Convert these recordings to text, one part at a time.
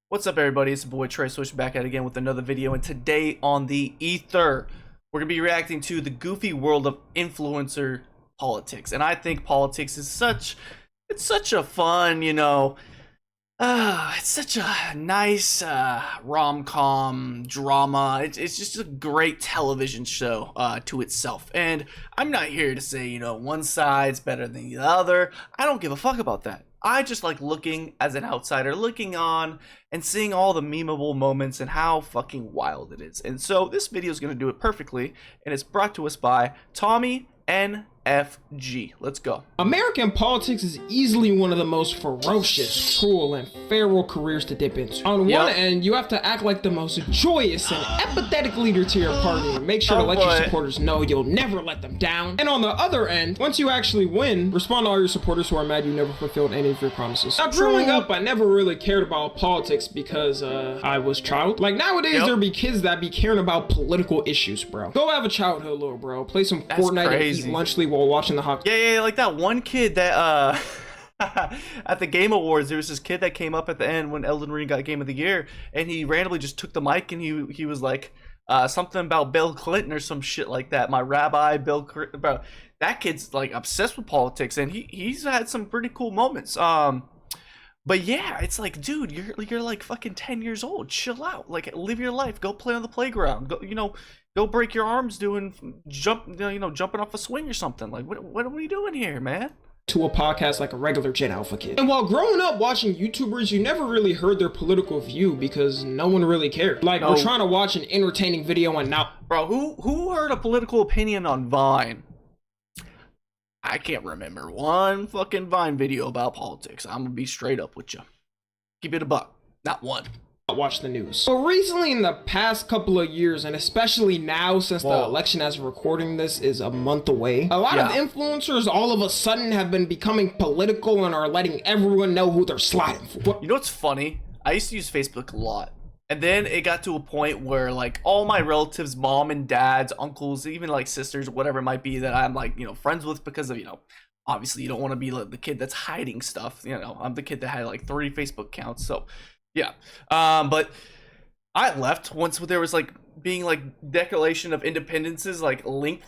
What's up, everybody? It's the boy Trey Swish back at it again with another video, and today on the Ether, we're gonna be reacting to the goofy world of influencer politics. And I think politics is it's such a fun, it's such a nice rom-com drama. It's just a great television show to itself. And I'm not here to say, one side's better than the other. I don't give a fuck about that. I just like looking as an outsider, looking on and seeing all the memeable moments and how fucking wild it is. And so this video is going to do it perfectly, and it's brought to us by TommyNFG. Let's go. American politics is easily one of the most ferocious, cruel, and feral careers to dip into. On one end, you have to act like the most joyous and empathetic leader to your party and make sure to let your supporters know you'll never let them down. And on the other end, once you actually win, respond to all your supporters who are mad you never fulfilled any of your promises. Now, growing up, I never really cared about politics because I was child. Like nowadays, there be kids that be caring about political issues, bro. Go have a childhood, little bro. Play some Fortnite and eat lunch leaf while watching the hockey. Yeah, like that one kid that at the Game Awards, there was this kid that came up at the end when Elden Ring got Game of the Year, and he randomly just took the mic and he was like something about Bill Clinton or some shit like that. My rabbi, Bill Clinton, bro. That kid's like obsessed with politics, and he's had some pretty cool moments. But yeah, it's like, dude, you're like fucking 10 years old. Chill out. Like, live your life. Go play on the playground. Go break your arms jumping off a swing or something. Like, what are we doing here, man? To a podcast like a regular Gen Alpha kid. And while growing up watching YouTubers, you never really heard their political view because no one really cared. Like, we're trying to watch an entertaining video and now... Bro, who heard a political opinion on Vine? I can't remember one fucking Vine video about politics. I'm gonna be straight up with you. Keep it a buck. Not one. Watch the news. So recently, in the past couple of years, and especially now since the election as we're recording this is a month away, a lot of influencers all of a sudden have been becoming political and are letting everyone know who they're sliding for. You know what's funny? I used to use Facebook a lot. And then it got to a point where like all my relatives, mom and dads, uncles, even like sisters, whatever it might be that I'm like, friends with because of, obviously you don't want to be like the kid that's hiding stuff. I'm the kid that had like 30 Facebook accounts. So yeah. But I left once there was like being like Declaration of Independences, like linked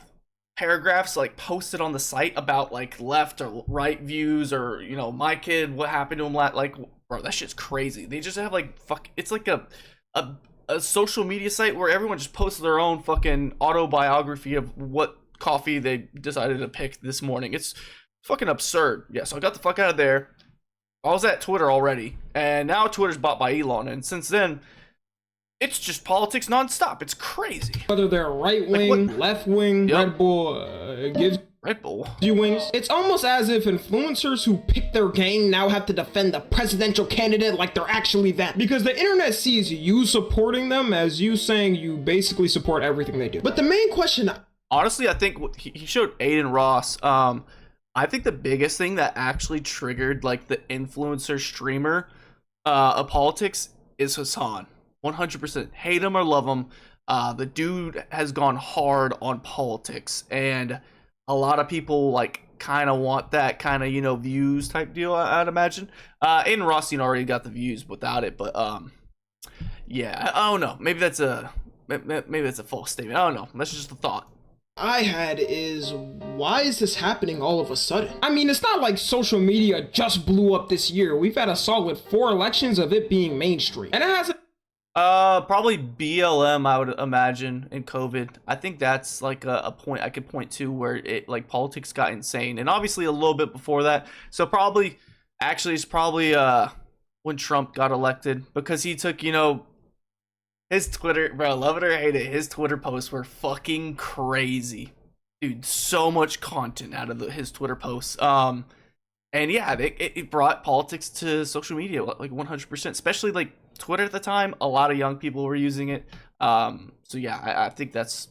paragraphs like posted on the site about like left or right views or, my kid, what happened to him, like, bro, that shit's crazy. They just have like it's like a social media site where everyone just posts their own fucking autobiography of what coffee they decided to pick this morning. It's fucking absurd. Yeah, so I got the fuck out of there. I was at Twitter already, and now Twitter's bought by Elon, and since then it's just politics nonstop. It's crazy. Whether they're right wing, left wing, Red Bull gives Red Bull you wings. It's almost as if influencers who pick their gang now have to defend the presidential candidate like they're actually that. Because the internet sees you supporting them as you saying you basically support everything they do. But the main question... Honestly, I think he showed Aiden Ross. I think the biggest thing that actually triggered like the influencer streamer of politics is Hassan. 100%. Hate him or love him. The dude has gone hard on politics, and a lot of people like kind of want that kind of views type deal. I'd imagine. Aiden Ross already got the views without it, but yeah, I don't know. Maybe that's a false statement. I don't know. That's just a thought I had is, why is this happening all of a sudden? I mean, it's not like social media just blew up this year. We've had a solid 4 elections of it being mainstream, and it hasn't. Probably BLM, I would imagine, and COVID. I think that's like a point I could point to where it like politics got insane, and obviously a little bit before that. So it's probably when Trump got elected, because he took his Twitter, bro, love it or hate it, his Twitter posts were fucking crazy, dude. So much content out of his Twitter posts. And yeah, it brought politics to social media like 100%, especially like Twitter at the time. A lot of young people were using it. So yeah, I think that's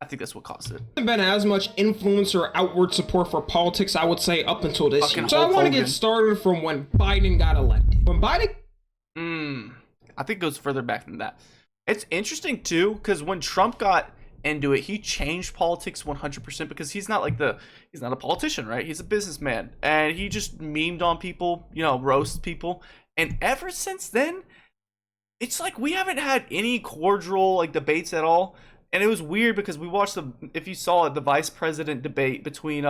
what caused it. There hasn't been as much influencer outward support for politics, I would say, up until this year. So I want to get started from when Biden got elected. When Biden, I think it goes further back than that. It's interesting too, because when Trump got into it, he changed politics 100% because he's not a politician, right? He's a businessman, and he just memed on people, roast people, and ever since then, it's like we haven't had any cordial like debates at all. And it was weird because we watched if you saw it, the vice president debate between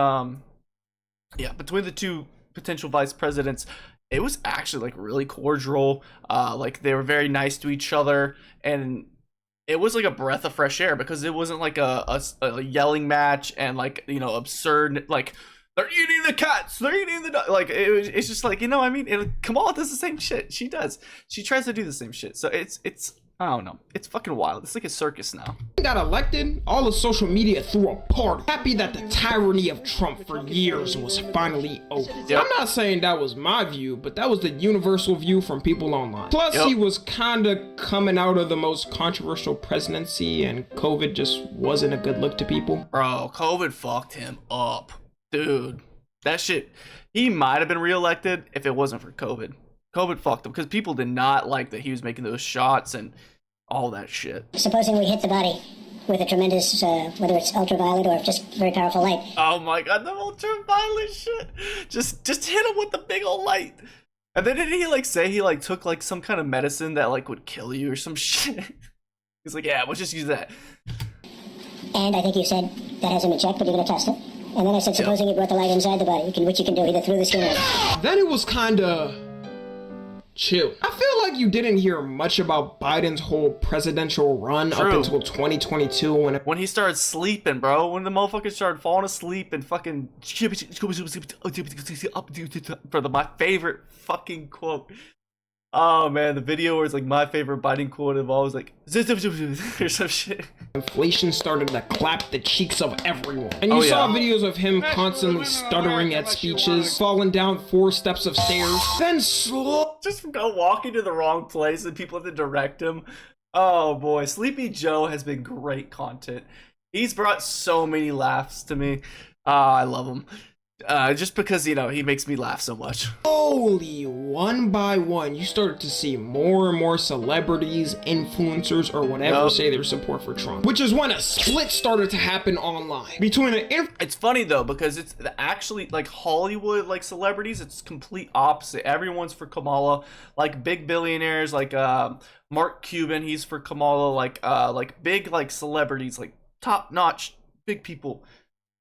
between the two potential vice presidents. It was actually like really cordial. Like they were very nice to each other, and it was like a breath of fresh air because it wasn't like a yelling match and like, you know, absurd, like they're eating the cats, they're eating the like it's just like, you know, I mean, Kamala does the same shit. She tries to do the same shit. So it's I don't know, it's fucking wild. It's like a circus now. Got elected, all of social media threw a party, happy that the tyranny of Trump for years was finally over. Yep. I'm not saying that was my view, but that was the universal view from people online. Plus, he was kinda coming out of the most controversial presidency, and COVID just wasn't a good look to people. Bro, COVID fucked him up. Dude, that shit, he might have been reelected if it wasn't for COVID. COVID fucked him because people did not like that he was making those shots and all that shit. Supposing we hit the body with a tremendous, whether it's ultraviolet or just very powerful light. Oh my god, the ultraviolet shit. Just hit him with the big old light. And then didn't he like say he like took like some kind of medicine that like would kill you or some shit? He's like, yeah, we'll just use that. And I think you said that hasn't been checked, but you're going to test it. And then I said, supposing you brought the light inside the body, which you can do either through the skin or... Then it was kinda chill. I feel like you didn't hear much about Biden's whole presidential run up until 2022 when he started sleeping, bro. When the motherfucker started falling asleep and fucking for my favorite fucking quote. Oh man, the video where it's like my favorite Biden quote of all was like or some shit. Inflation started to clap the cheeks of everyone. And you saw videos of him constantly stuttering at speeches, falling down 4 steps of stairs, then just go walking to the wrong place and people have to direct him. Oh boy, Sleepy Joe has been great content. He's brought so many laughs to me. I love him. Just because, you know, he makes me laugh so much. Slowly, one by one, you started to see more and more celebrities, influencers, or whatever say their support for Trump. Which is when a split started to happen online. Between It's funny though, because it's actually like Hollywood, like celebrities, it's complete opposite. Everyone's for Kamala. Like big billionaires, like Mark Cuban, he's for Kamala. Like big like celebrities, like top notch big people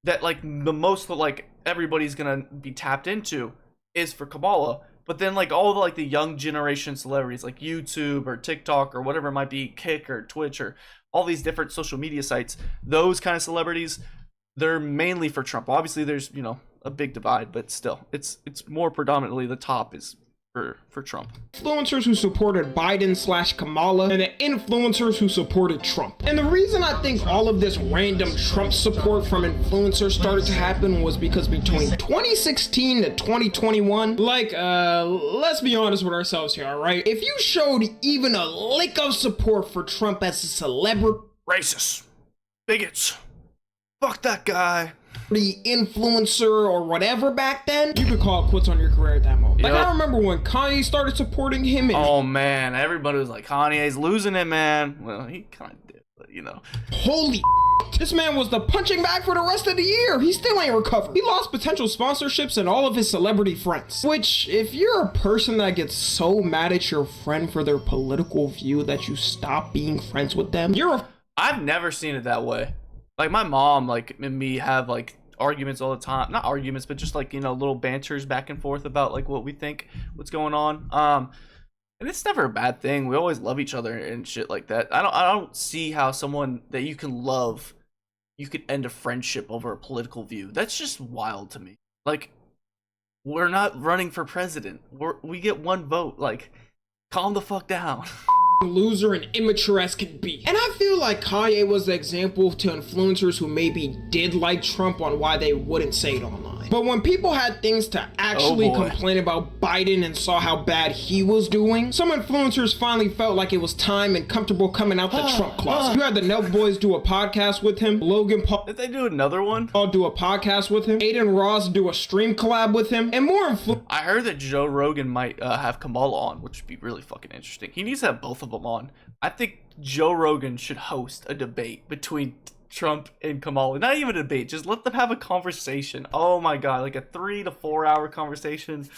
that like the most like everybody's gonna be tapped into is for Kamala. But then like all the like the young generation celebrities like YouTube or TikTok or whatever it might be, Kick or Twitch or all these different social media sites, those kind of celebrities, they're mainly for Trump. Obviously there's, you know, a big divide, but still it's more predominantly the top is for Trump. Influencers who supported Biden/Kamala and the influencers who supported Trump. And the reason I think all of this random Trump support from influencers started to happen was because between 2016 to 2021, like, let's be honest with ourselves here, all right? If you showed even a lick of support for Trump as a celebrity, racist, bigots, fuck that guy, the influencer or whatever back then, you could call it quits on your career at that moment. Like, I remember when Kanye started supporting him. Oh man, everybody was like, Kanye's losing it, man. Well, he kind of did, but you know. Holy this man was the punching bag for the rest of the year. He still ain't recovered. He lost potential sponsorships and all of his celebrity friends. Which, if you're a person that gets so mad at your friend for their political view that you stop being friends with them, I've never seen it that way. Like my mom, like and me have like arguments all the time. Not arguments, but just like, you know, little banters back and forth about like what we think, what's going on. And it's never a bad thing. We always love each other and shit like that. I don't see how someone that you can love, you could end a friendship over a political view. That's just wild to me. Like, we're not running for president. We get one vote. Like, calm the fuck down. Loser and immature as can be. And I feel like Kanye was the example to influencers who maybe did like Trump on why they wouldn't say it online. But when people had things to actually complain about Biden and saw how bad he was doing, some influencers finally felt like it was time and comfortable coming out the Trump closet. You had the Nelk Boys do a podcast with him, Logan Paul. Did they do another one? I'll do a podcast with him, Aiden Ross do a stream collab with him, and more I heard that Joe Rogan might have Kamala on, which would be really fucking interesting. He needs to have both of them on. I think Joe Rogan should host a debate between Trump and Kamala. Not even a debate, just let them have a conversation. Oh my god, like a 3 to 4 hour conversation.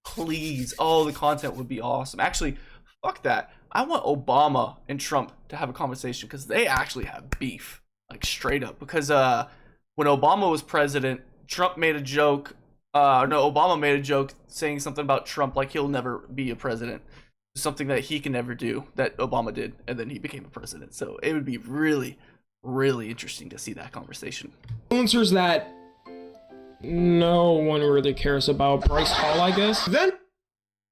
Please. Oh, the content would be awesome. Actually, fuck that. I want Obama and Trump to have a conversation because they actually have beef, like straight up. Because when Obama was president, Trump made a joke. No, Obama made a joke saying something about Trump, like he'll never be a president. Something that he can never do that Obama did, and then he became a president. So it would be really, really interesting to see that conversation. Influencers that no one really cares about. Bryce Hall, I guess. Then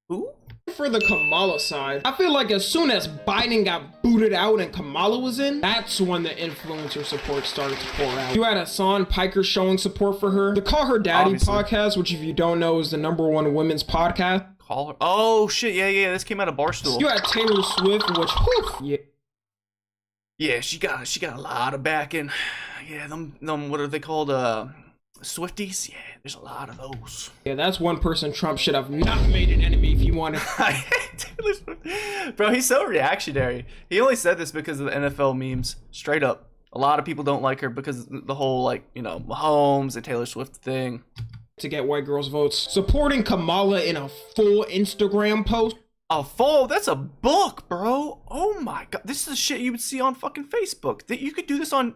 Who? for the Kamala side, I feel like as soon as Biden got booted out and Kamala was in, that's when the influencer support started to pour out. You had Hassan Piker showing support for her. The Call Her Daddy podcast, which if you don't know is the #1 women's podcast. Call her. Oh shit! Yeah. This came out of Barstool. You had Taylor Swift, which yeah, she got a lot of backing. Yeah, them what are they called? Swifties. Yeah, there's a lot of those. Yeah, that's one person Trump should have not made an enemy if he wanted. I hate Taylor Swift. Bro, he's so reactionary. He only said this because of the NFL memes. Straight up, a lot of people don't like her because of the whole Mahomes and Taylor Swift thing. To get white girls' votes. Supporting Kamala in a full Instagram post. A full? That's a book, bro. Oh my god. This is the shit you would see on fucking Facebook. That you could do this on...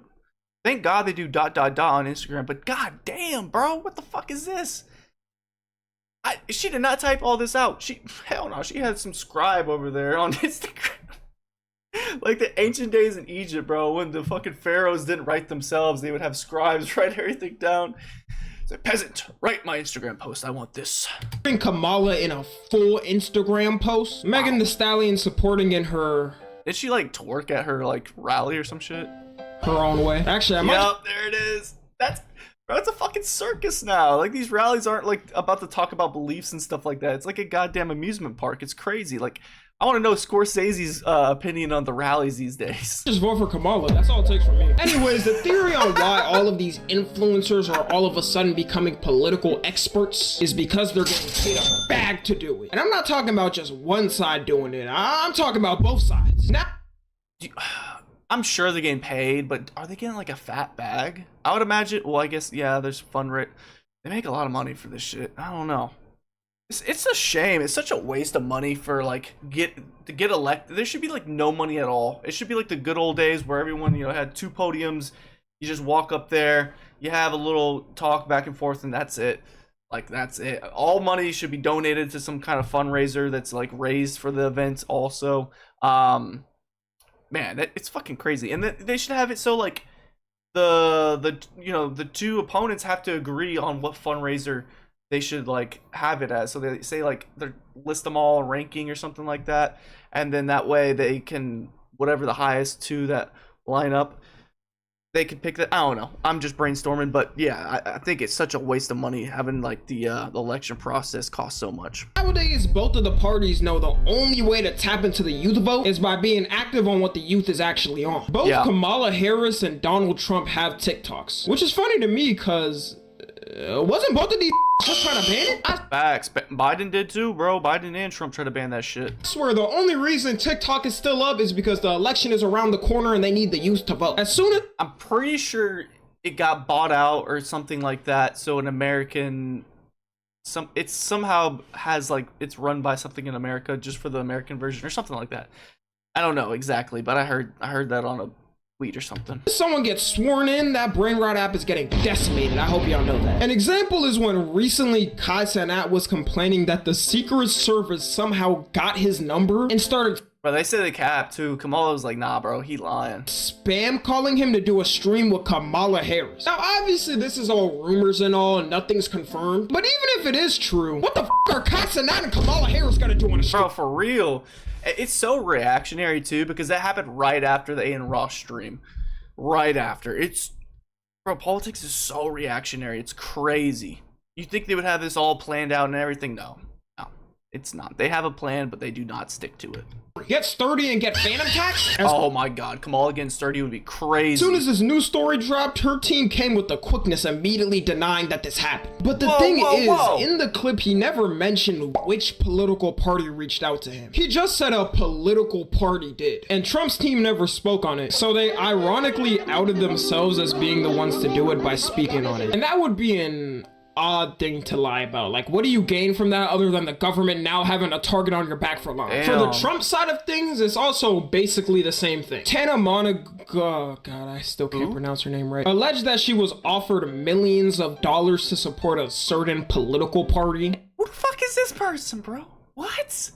Thank God they do ... on Instagram, but god damn, bro. What the fuck is this? She did not type all this out. Hell no, she had some scribe over there on Instagram. Like the ancient days in Egypt, bro, when the fucking pharaohs didn't write themselves, they would have scribes write everything down. Say, peasant, write my Instagram post. I want this. Kamala in a full Instagram post. Wow. Megan Thee Stallion supporting in her... Did she like twerk at her like rally or some shit? Her own way. Actually, there it is. Bro, it's a fucking circus now. Like these rallies aren't like about to talk about beliefs and stuff like that. It's like a goddamn amusement park. It's crazy. Like I want to know Scorsese's opinion on the rallies these days. Just vote for Kamala. That's all it takes from me. Anyways, the theory on why all of these influencers are all of a sudden becoming political experts is because they're getting paid a bag to do it. And I'm not talking about just one side doing it. I'm talking about both sides. Now, I'm sure they're getting paid, but are they getting like a fat bag? I would imagine. Well, I guess yeah. There's fundraising. They make a lot of money for this shit. I don't know. It's a shame. It's such a waste of money for like to get elected. There should be like no money at all. It should be like the good old days where everyone had 2 podiums. You just walk up there, you have a little talk back and forth, and that's it. Like that's it. All money should be donated to some kind of fundraiser that's like raised for the event. Also, man, it's fucking crazy. And they should have it so like the 2 opponents have to agree on what fundraiser they should like have it as. So they say like they list them all ranking or something like that, and then that way they can whatever the highest 2 that line up, they could pick that. I don't know. I'm just brainstorming, but yeah, I think it's such a waste of money having like the election process cost so much. Nowadays, both of the parties know the only way to tap into the youth vote is by being active on what the youth is actually on. Both Kamala Harris and Donald Trump have TikToks, which is funny to me because wasn't both of these just trying to ban it? Facts. Biden did too, bro. Biden and Trump tried to ban that shit. I swear the only reason TikTok is still up is because the election is around the corner and they need the youth to vote. As soon as I'm pretty sure it got bought out or something like that, so an American it's somehow has like it's run by something in America just for the American version or something like that. I don't know exactly, but I heard that on a tweet or something. Someone gets sworn in, that brain rot app is getting decimated. I hope y'all know that. An example is when recently Kai Cenat was complaining that the Secret Service somehow got his number and started... But they said they capped too. Kamala was like, nah, bro, he lying. Spam calling him to do a stream with Kamala Harris. Now, obviously, this is all rumors and all, and nothing's confirmed. But even if it is true, what the f*** are Kai Cenat and Kamala Harris gonna do on a stream? Bro, for real. It's so reactionary too, because that happened right after the A and Ross stream. Right after. Bro, politics is so reactionary. It's crazy. You think they would have this all planned out and everything? No, it's not. They have a plan, but they do not stick to it. Get sturdy and get phantom tax? Oh my god, Kamala getting sturdy would be crazy. As soon as this news story dropped, her team came with the quickness immediately denying that this happened. But the thing is, in the clip, he never mentioned which political party reached out to him. He just said a political party did. And Trump's team never spoke on it. So they ironically outed themselves as being the ones to do it by speaking on it. And that would be an odd thing to lie about. Like, what do you gain from that other than the government now having a target on your back for lying? For the Trump side of things, it's also basically the same thing. Tmon God, I still can't pronounce her name right. Alleged that she was offered millions of dollars to support a certain political party. Who the fuck is this person, bro? What?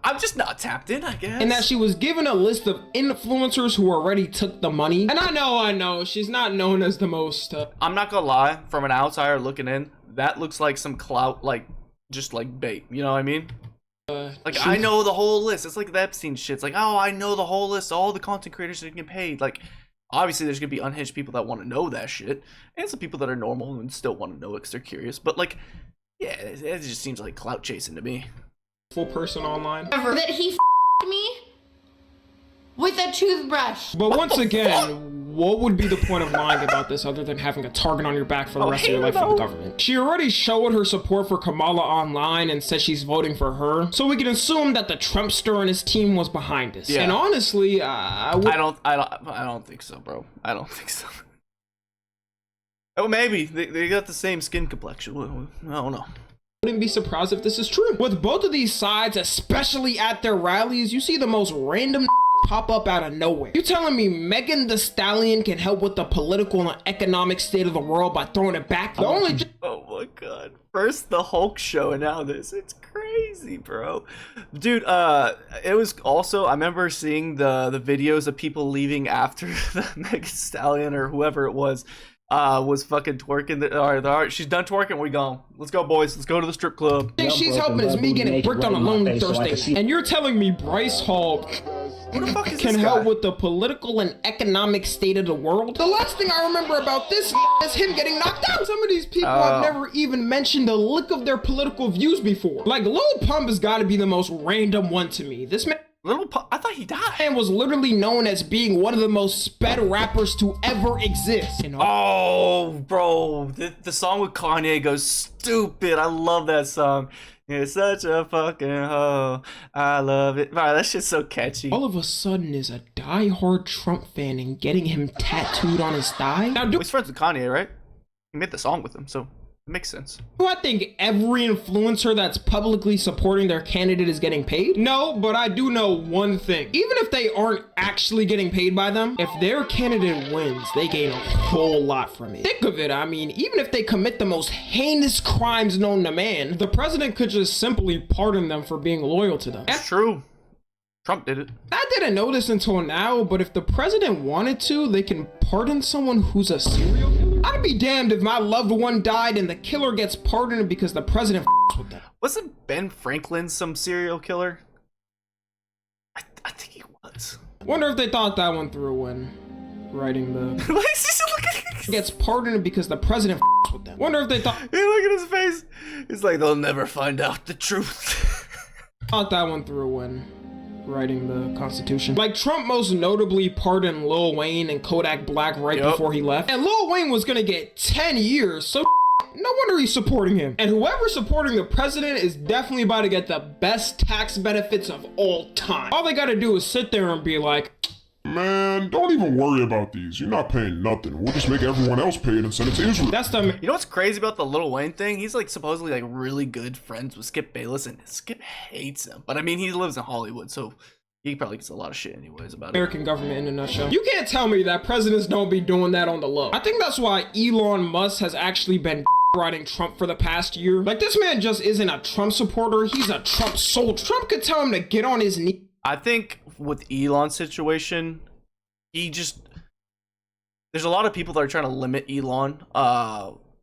I'm just not tapped in, I guess. And that she was given a list of influencers who already took the money. And I know, she's not known as the most... I'm not gonna lie, from an outsider looking in, that looks like some clout, like, just like bait. You know what I mean? Like, I know the whole list. It's like the Epstein shit. It's like, oh, I know the whole list. All the content creators that get paid. Like, obviously, there's gonna be unhinged people that want to know that shit. And some people that are normal and still want to know it because they're curious. But, like, yeah, it just seems like clout chasing to me. Full person online. That he me with a toothbrush. But once again, what would be the point of lying about this other than having a target on your back for the rest of your life from the government? She already showed her support for Kamala online and said she's voting for her, so we can assume that the Trumpster and his team was behind this. Yeah. And honestly, I don't think so, bro. I don't think so. Oh, maybe they got the same skin complexion. I don't know. Wouldn't be surprised if this is true. With both of these sides, especially at their rallies, you see the most random pop up out of nowhere. You telling me Megan Thee Stallion can help with the political and economic state of the world by throwing it back? The only oh my god. First the Hulk show and now this. It's crazy, bro. Dude, it was also, I remember seeing the videos of people leaving after the Megan Thee Stallion or whoever it was fucking twerking. All right, she's done twerking. We gone. Let's go, boys. Let's go to the strip club. Thing she's helping is me getting bricked on a lonely Thursday. And you're telling me Bryce Hall Who the fuck is can this help guy? with the political and economic state of the world? The last thing I remember about this is him getting knocked out. Some of these people have never even mentioned a lick of their political views before. Like, Lil Pump has got to be the most random one to me. This man... Lil Pump, I thought he died. And was literally known as being one of the most sped rappers to ever exist. You know? Oh, bro, the song with Kanye goes stupid. I love that song. You're such a fucking hoe. I love it. Wow, that shit's so catchy. All of a sudden is a die-hard Trump fan and getting him tattooed on his thigh? Now, He's friends with Kanye, right? He made the song with him, so it makes sense. Do I think every influencer that's publicly supporting their candidate is getting paid? No, but I do know one thing. Even if they aren't actually getting paid by them, if their candidate wins, they gain a whole lot from it. Think of it, I mean, even if they commit the most heinous crimes known to man, the president could just simply pardon them for being loyal to them. That's true. Trump did it. I didn't know this until now, but if the president wanted to, they can pardon someone who's a serial killer. I'd be damned if my loved one died and the killer gets pardoned because the president with them. Wasn't Ben Franklin some serial killer? I think he was. Wonder if they thought that one through when writing the... gets pardoned because the president with them. Wonder if they thought... Hey, look at his face. He's like, they'll never find out the truth. Thought that one through when writing the Constitution. Like, Trump most notably pardoned Lil Wayne and Kodak Black right before he left. And Lil Wayne was gonna get 10 years, so no wonder he's supporting him. And whoever's supporting the president is definitely about to get the best tax benefits of all time. All they gotta do is sit there and be like, man, don't even worry about these. You're not paying nothing. We'll just make everyone else pay it and send it to Israel. That's the... You know what's crazy about the Lil Wayne thing? He's like supposedly like really good friends with Skip Bayless, and Skip hates him. But I mean, he lives in Hollywood, so he probably gets a lot of shit anyways about it. American government in a nutshell. You can't tell me that presidents don't be doing that on the low. I think that's why Elon Musk has actually been riding Trump for the past year. Like, this man just isn't a Trump supporter, he's a Trump soldier. Trump could tell him to get on his knee. I think with Elon's situation, there's a lot of people that are trying to limit Elon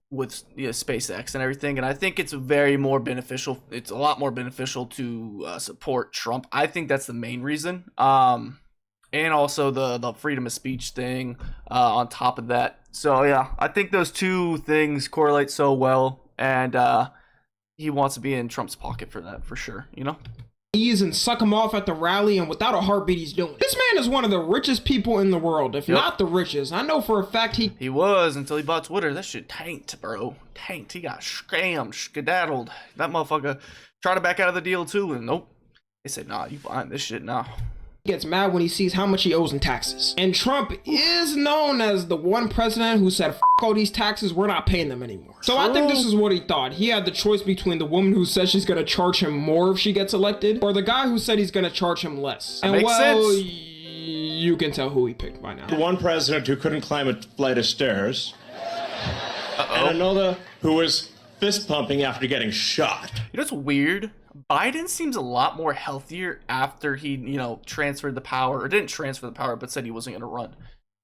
with SpaceX and everything, and I think it's very more beneficial. It's a lot more beneficial to support Trump. I think that's the main reason. And also the freedom of speech thing on top of that. So yeah, I think those two things correlate so well, and he wants to be in Trump's pocket for that, for sure, you know? And suck him off at the rally, and without a heartbeat he's doing it. This man is one of the richest people in the world, if not the richest. I know for a fact he was until he bought Twitter. That shit tanked, bro. Tanked. He got scammed, skedaddled. That motherfucker tried to back out of the deal too, and nope. They said, nah, you buying this shit now. gets mad when he sees how much he owes in taxes. And Trump is known as the one president who said, "F all these taxes, we're not paying them anymore." So I think this is what he thought. He had the choice between the woman who says she's gonna charge him more if she gets elected, or the guy who said he's gonna charge him less. That and makes sense. You can tell who he picked by now. The one president who couldn't climb a flight of stairs, and another who was fist pumping after getting shot. You know what's weird? Biden seems a lot more healthier after he, transferred the power, or didn't transfer the power, but said he wasn't going to run.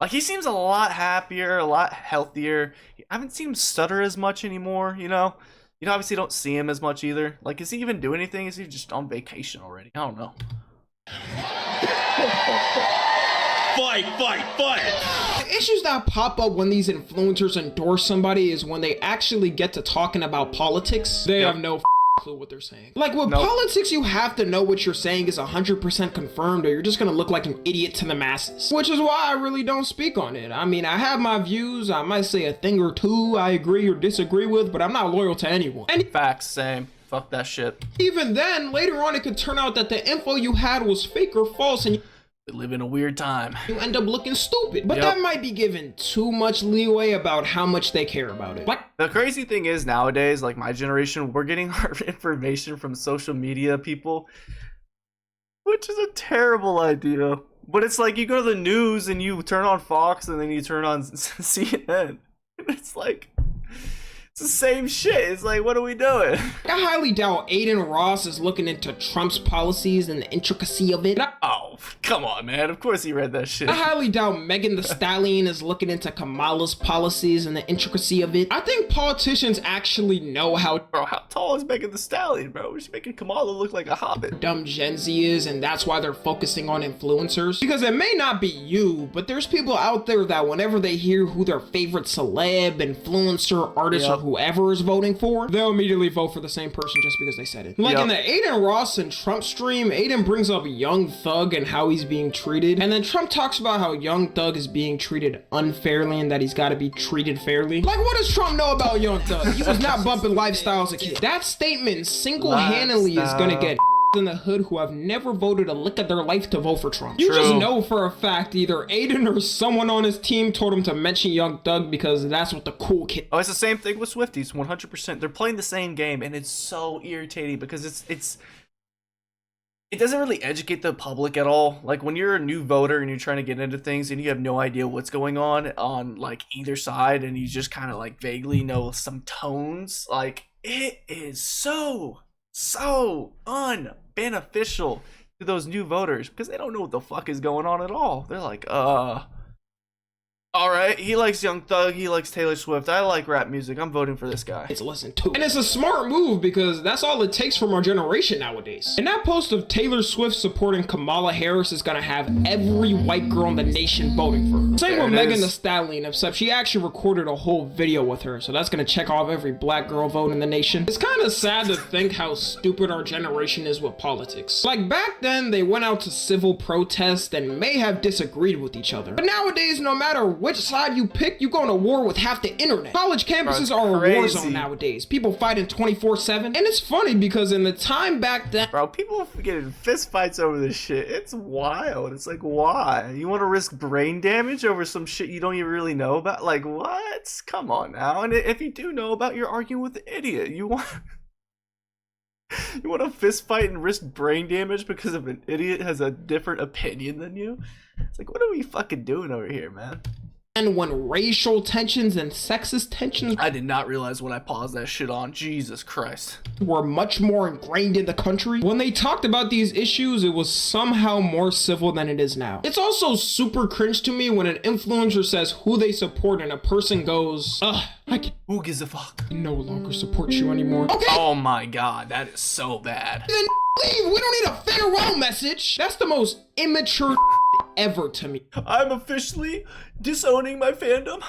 Like, he seems a lot happier, a lot healthier. I haven't seen him stutter as much anymore, You obviously don't see him as much either. Like, is he even doing anything? Is he just on vacation already? I don't know. Fight! The issues that pop up when these influencers endorse somebody is when they actually get to talking about politics. They have no clue what they're saying. Like with politics, you have to know what you're saying is 100% confirmed, or you're just gonna look like an idiot to the masses. Which is why I really don't speak on it. I mean, I have my views. I might say a thing or two I agree or disagree with, but I'm not loyal to anyone. And Facts, same. Fuck that shit. even then, later on, it could turn out that the info you had was fake or false, and We live in a weird time. you end up looking stupid. But that might be given too much leeway about how much they care about it. Like, The crazy thing is nowadays, like my generation, we're getting our information from social media people, which is a terrible idea. But it's like you go to the news and you turn on Fox and then you turn on CNN. It's like, it's the same shit. It's like, what are we doing? I highly doubt Aiden Ross is looking into Trump's policies and the intricacy of it. Oh, come on, man. Of course he read that shit. I highly doubt Megan Thee Stallion is looking into Kamala's policies and the intricacy of it. I think politicians actually know how Bro, how tall is Megan Thee Stallion, bro? She's making Kamala look like a hobbit. dumb Gen Z is, and that's why they're focusing on influencers. Because it may not be you, but there's people out there that whenever they hear who their favorite celeb, influencer, artist, or whoever is voting for, they'll immediately vote for the same person just because they said it. Like in the Aiden Ross and Trump stream, Aiden brings up Young Thug and how he's being treated, and then Trump talks about how Young Thug is being treated unfairly and that he's got to be treated fairly. Like, what does Trump know about Young Thug? He was not bumping Lifestyle as a kid. That statement single-handedly is gonna get in the hood who have never voted a lick of their life to vote for Trump. You just know for a fact either Aiden or someone on his team told him to mention Young Thug because that's what the cool kid. Oh, it's the same thing with Swifties, 100%. They're playing the same game, and it's so irritating because it doesn't really educate the public at all. Like when you're a new voter and you're trying to get into things and you have no idea what's going on like either side, and you just kind of like vaguely know some tones, like it is so unbeneficial to those new voters because they don't know what the fuck is going on at all. They're like, all right, he likes Young Thug, he likes Taylor Swift, I like rap music, I'm voting for this guy. It's listen to. And it's a smart move because that's all it takes from our generation nowadays. And that post of Taylor Swift supporting Kamala Harris is gonna have every white girl in the nation voting for her. Same with Megan Thee Stallion, except she actually recorded a whole video with her, so that's gonna check off every black girl vote in the nation. It's kind of sad to think how stupid our generation is with politics. Like back then, they went out to civil protest and may have disagreed with each other. But nowadays, no matter which side you pick, you go to war with half the internet. College campuses are a war zone nowadays. People fighting 24/7. And it's funny because in the time back then, bro, people getting fist fights over this shit. It's wild. It's like, why? You want to risk brain damage over some shit you don't even really know about? Like, what? Come on now. And if you do know about, you're arguing with the idiot. You want to fist fight and risk brain damage because of an idiot has a different opinion than you? It's like, what are we fucking doing over here, man? and when racial tensions and sexist tensions I did not realize when I paused that shit on. Jesus Christ. were much more ingrained in the country, when they talked about these issues, it was somehow more civil than it is now. It's also super cringe to me when an influencer says who they support and a person goes, ugh, Who gives a fuck? no longer support you anymore. Okay, Oh my god, that is so bad. then leave. We don't need a farewell message. That's the most immature ever to me. I'm officially disowning my fandom.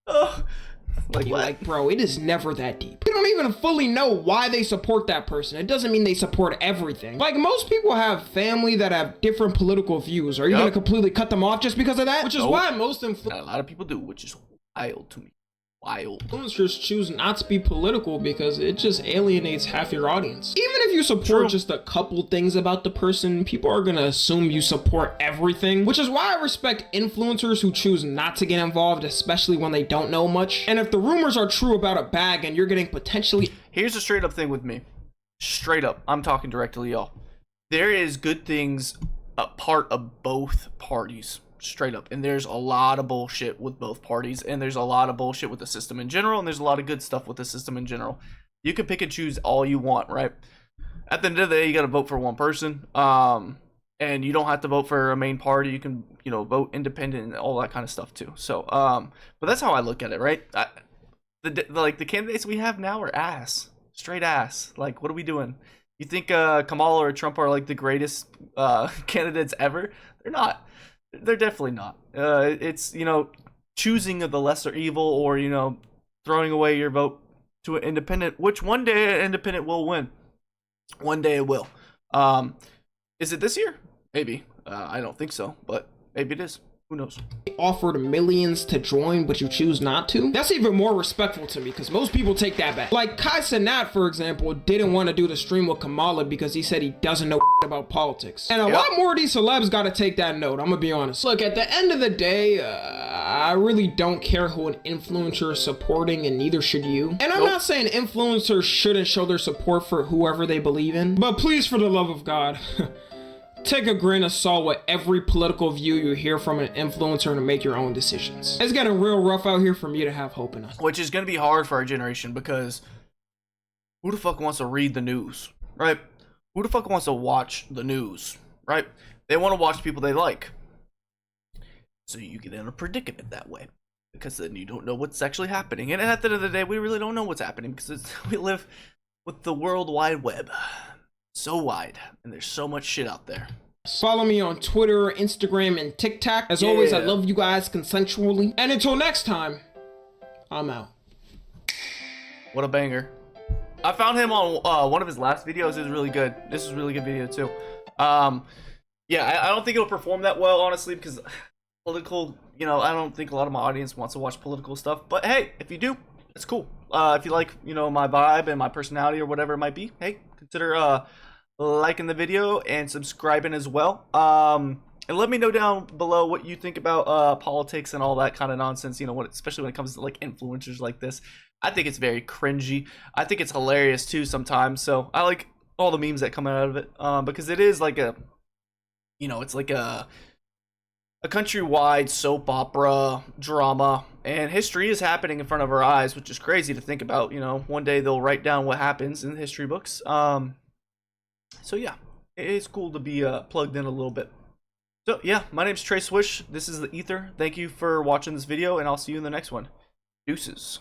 Like what? Like, bro, it is never that deep. You don't even fully know why they support that person. It doesn't mean they support everything. Like, most people have family that have different political views. Are you gonna completely cut them off just because of that? Which is why most A lot of people do, which is wild to me. wild. Influencers choose not to be political because it just alienates half your audience. Even if you support just a couple things about the person, people are gonna assume you support everything, which is why I respect influencers who choose not to get involved, especially when they don't know much. And if the rumors are true about a bag and you're getting potentially... Here's a straight up thing with me. Straight up. I'm talking directly, y'all. There is good things a part of both parties. Straight up. And there's a lot of bullshit with both parties, and there's a lot of bullshit with the system in general, and there's a lot of good stuff with the system in general. You can pick and choose all you want, right? At the end of the day, you got to vote for one person, and you don't have to vote for a main party. You can, you know, vote independent and all that kind of stuff too. So but that's how I look at it, right? The candidates we have now are ass, straight ass. Like, what are we doing? You think Kamala or Trump are like the greatest candidates ever? They're not. They're definitely not. It's, you know, choosing of the lesser evil, or, you know, throwing away your vote to an independent, which one day an independent will win. One day it will. Is it this year? Maybe. I don't think so, but maybe it is. Who knows? Offered millions to join, but you choose not to? That's even more respectful to me, because most people take that back. Like Kai Cenat, for example, didn't want to do the stream with Kamala because he said he doesn't know about politics. And a lot more of these celebs got to take that note, I'm gonna be honest. Look, at the end of the day, I really don't care who an influencer is supporting, and neither should you. And I'm not saying influencers shouldn't show their support for whoever they believe in, but please, for the love of God, take a grain of salt with every political view you hear from an influencer to make your own decisions. It's getting real rough out here for me to have hope in us. Which is going to be hard for our generation, because who the fuck wants to read the news, right? Who the fuck wants to watch the news, right? They want to watch people they like. So you get in a predicament that way, because then you don't know what's actually happening. And at the end of the day, we really don't know what's happening, because we live with the World Wide Web. So wide, and there's so much shit out there. Follow me on Twitter, Instagram, and TikTok. As always, I love you guys consensually. And until next time, I'm out. What a banger. I found him on one of his last videos. It was really good. This is a really good video too. Yeah, I don't think it'll perform that well, honestly, because political, you know, I don't think a lot of my audience wants to watch political stuff. But hey, if you do, it's cool. If you like, you know, my vibe and my personality or whatever it might be, hey, consider liking the video and subscribing as well. And let me know down below what you think about politics and all that kind of nonsense, you know, especially when it comes to like influencers like this. I think it's very cringy. I think it's hilarious too sometimes. So I like all the memes that come out of it, because it is like a, you know, it's like a countrywide soap opera drama, and history is happening in front of our eyes, which is crazy to think about. You know, one day they'll write down what happens in the history books. So yeah, it's cool to be plugged in a little bit. So yeah, my name's Trey Swish. This is the Ether. Thank you for watching this video, and I'll see you in the next one. Deuces.